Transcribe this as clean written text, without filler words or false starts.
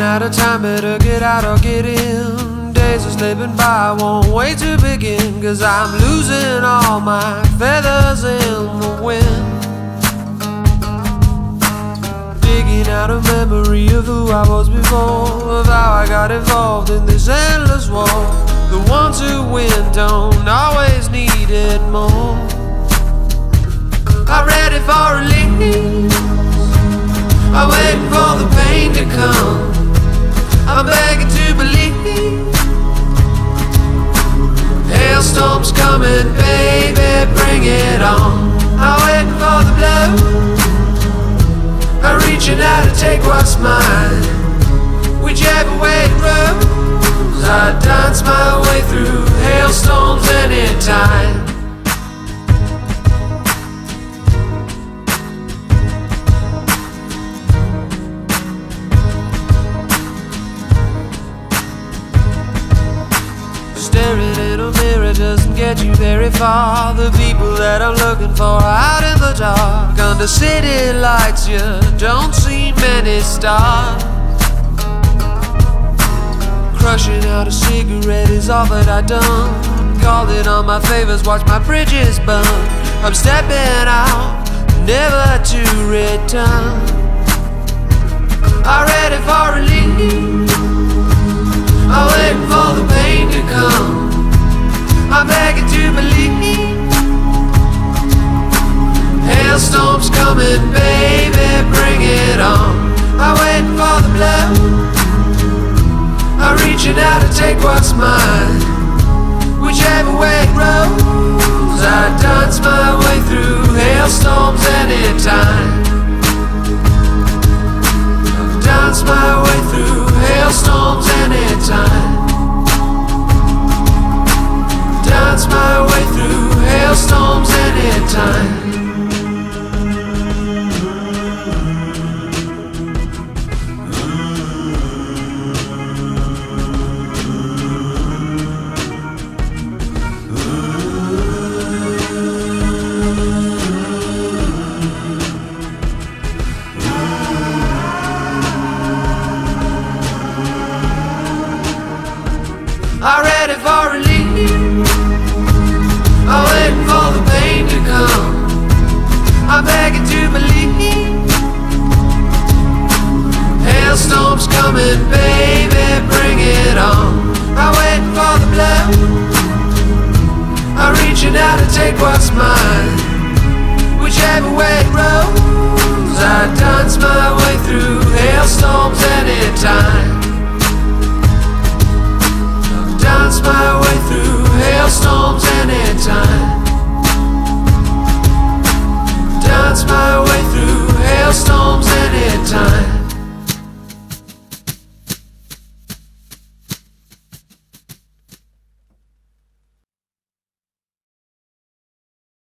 out of time, better get out or get in. Days are slipping by, won't wait to begin, 'cause I'm losing all my feathers in the wind. Digging out a memory of who I was before, of how I got involved in this endless war. The ones who win don't always need it more. I'm ready for release, I'm waiting for the pain to come. I'm begging to believe. Hailstorms coming, baby, bring it on. I'm waiting for the blow, I'm reaching out to take what's mine. Whichever way it rolls, I dance my way through hailstorms anytime. Staring in a mirror doesn't get you very far. The people that I'm looking for are out in the dark. Under city lights you don't see many stars. Crushing out a cigarette is all that I done. Calling on my favors, watch my bridges burn. I'm stepping out, never to return. I'm ready for relief, I'm waiting for the pain to come. I'm begging to believe. Hailstorms coming, baby, bring it on. I'm waiting for the blow, I'm reaching out to take what's mine. Whichever way it rolls, I dance my